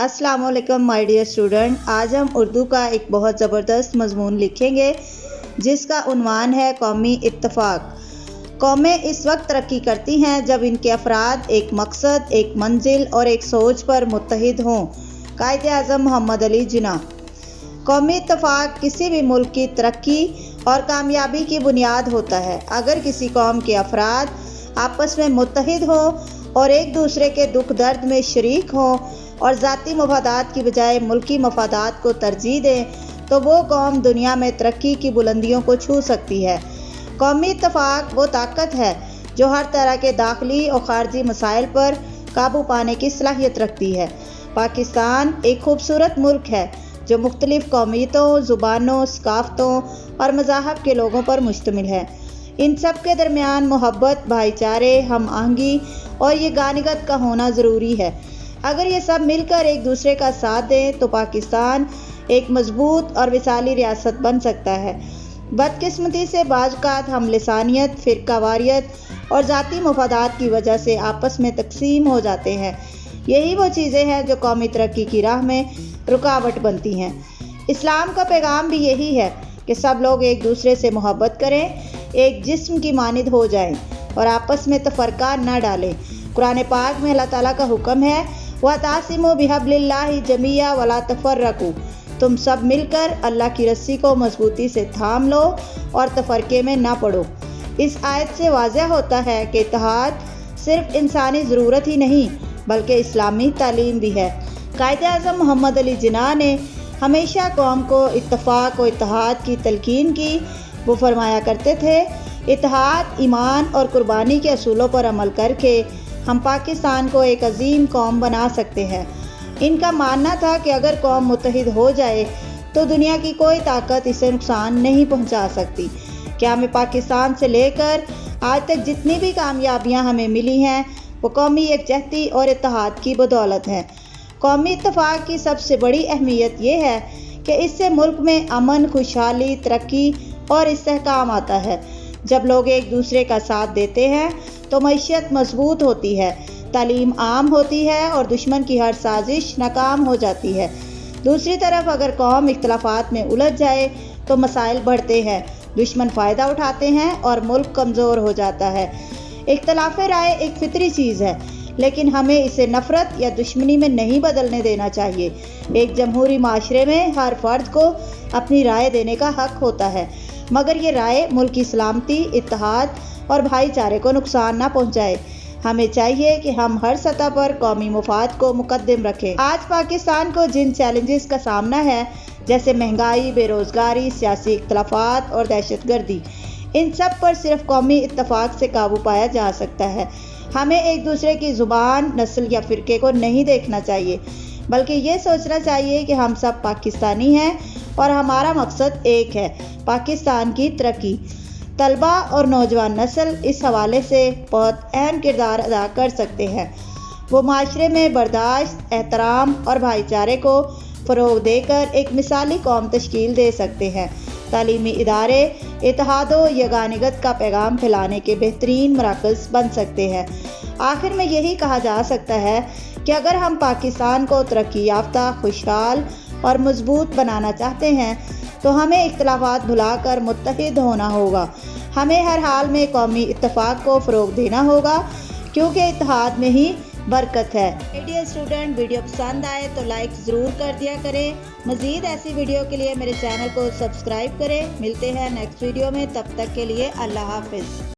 अस्सलाम वालेकुम my dear student. आज हम उर्दू का एक बहुत ज़बरदस्त मज़मून लिखेंगे जिसका उन्वान है कौमी इत्तफ़ाक़। कौमें इस वक्त तरक्की करती हैं जब इनके अफराद एक मकसद, एक मंजिल और एक सोच पर मुत्तहिद हों। कायदे आज़म मोहम्मद अली जिन्ना। कौमी इत्तफ़ाक़ किसी भी मुल्क की तरक्की और कामयाबी की बुनियाद होता है। अगर किसी कौम के अफराद आपस में मुत्तहिद हों और एक दूसरे के दुख दर्द में शरीक हों और ज़ाती मफादात की बजाय मुल्की मफादात को तरजीह दें तो वो कौम दुनिया में तरक्की की बुलंदियों को छू सकती है। कौमी इत्तफ़ाक़ वो ताकत है जो हर तरह के दाखिली और ख़ारजी मसाइल पर काबू पाने की सलाहियत रखती है। पाकिस्तान एक खूबसूरत मुल्क है जो मुख्तलिफ़ कौमियतों, ज़ुबानों, सकाफ़तों और मज़ाहब के लोगों पर मुश्तमिल है। इन सब के दरमियान मोहब्बत, भाईचारे, हम आहंगी और ये गानिगत का होना ज़रूरी है। अगर ये सब मिलकर एक दूसरे का साथ दें तो पाकिस्तान एक मजबूत और विशाली रियासत बन सकता है। बदकिस्मती से बाज़ हम लिसानियत, फ़िरकावारियत और ज़ाती मफादात की वजह से आपस में तकसीम हो जाते हैं। यही वो चीज़ें हैं जो कौमी तरक्की की राह में रुकावट बनती हैं। इस्लाम का पैगाम भी यही है कि सब लोग एक दूसरे से मोहब्बत करें, एक जिस्म की मानिद हो जाएं और आपस में तफरका न डालें। कुरान पाक में अल्लाह ताला का हुक्म है वअतसिमू बिहब्लिल्लाहि जमीअन वला तफर्रकू, तुम सब मिलकर अल्लाह की रस्सी को मजबूती से थाम लो और तफरके में ना पड़ो। इस आयत से वाज़ह होता है कि इत्तेहाद सिर्फ इंसानी ज़रूरत ही नहीं बल्कि इस्लामी तालीम भी है। कायदे आज़म मोहम्मद अली जिन्ना ने हमेशा कौम को इत्तफ़ाक़ और इत्तेहाद की तलकीन की। वो फरमाया करते थे, इत्तेहाद, ईमान और कुर्बानी के असूलों पर अमल करके हम पाकिस्तान को एक अजीम कौम बना सकते हैं। इनका मानना था कि अगर कौम मुत्तहिद हो जाए तो दुनिया की कोई ताकत इसे नुकसान नहीं पहुंचा सकती। क्या हमें पाकिस्तान से लेकर आज तक जितनी भी कामयाबियां हमें मिली हैं वो कौमी यकजहती और इत्तेहाद की बदौलत है। कौमी इत्तेफाक की सबसे बड़ी अहमियत ये है कि इससे मुल्क में अमन, खुशहाली, तरक्की और इस्तेहकाम आता है। जब लोग एक दूसरे का साथ देते हैं तो मईशत मजबूत होती है, तालीम आम होती है और दुश्मन की हर साजिश नाकाम हो जाती है। दूसरी तरफ अगर कौम इख्तलाफात में उलझ जाए तो मसाइल बढ़ते हैं, दुश्मन फ़ायदा उठाते हैं और मुल्क कमज़ोर हो जाता है। इख्तलाफ राय एक फितरी चीज़ है लेकिन हमें इसे नफ़रत या दुश्मनी में नहीं बदलने देना चाहिए। एक जमहूरी माशरे में हर फ़र्द को अपनी राय देने का हक़ होता है मगर ये राय मुल्क की सलामती, इत्तेहाद और भाईचारे को नुकसान ना पहुँचाए। हमें चाहिए कि हम हर सतह पर कौमी मुफाद को मुकद्दम रखें। आज पाकिस्तान को जिन चैलेंजेस का सामना है जैसे महंगाई, बेरोज़गारी, सियासी इख्तलाफात और दहशतगर्दी, इन सब पर सिर्फ कौमी इत्तफ़ाक़ से काबू पाया जा सकता है। हमें एक दूसरे की ज़ुबान, नस्ल या फ़िरके को नहीं देखना चाहिए बल्कि ये सोचना चाहिए कि हम सब पाकिस्तानी हैं और हमारा मकसद एक है, पाकिस्तान की तरक्की। तलबा और नौजवान नस्ल इस हवाले से बहुत अहम किरदार अदा कर सकते हैं। वो माशरे में बर्दाश्त, एहतराम और भाईचारे को फ़रोग़ देकर एक मिसाली कौम तश्कील दे सकते हैं। तालीमी इदारे इत्तेहाद व यगानिगत का पैगाम फैलाने के बेहतरीन मराकज़ बन सकते हैं। आखिर में यही कहा जा सकता है कि अगर हम पाकिस्तान को तरक्की याफ्ता, खुशहाल और मजबूत बनाना चाहते हैं तो हमें इख्तलाफात भुलाकर मुत्तहिद होना होगा। हमें हर हाल में कौमी इत्तफ़ाक़ को फ़रोग़ देना होगा क्योंकि इत्तेहाद में ही बरकत है। डियर स्टूडेंट, वीडियो पसंद आए तो लाइक ज़रूर कर दिया करें। मज़ीद ऐसी वीडियो के लिए मेरे चैनल को सब्सक्राइब करें। मिलते हैं नेक्स्ट वीडियो में, तब तक के लिए अल्लाह हाफ़िज़।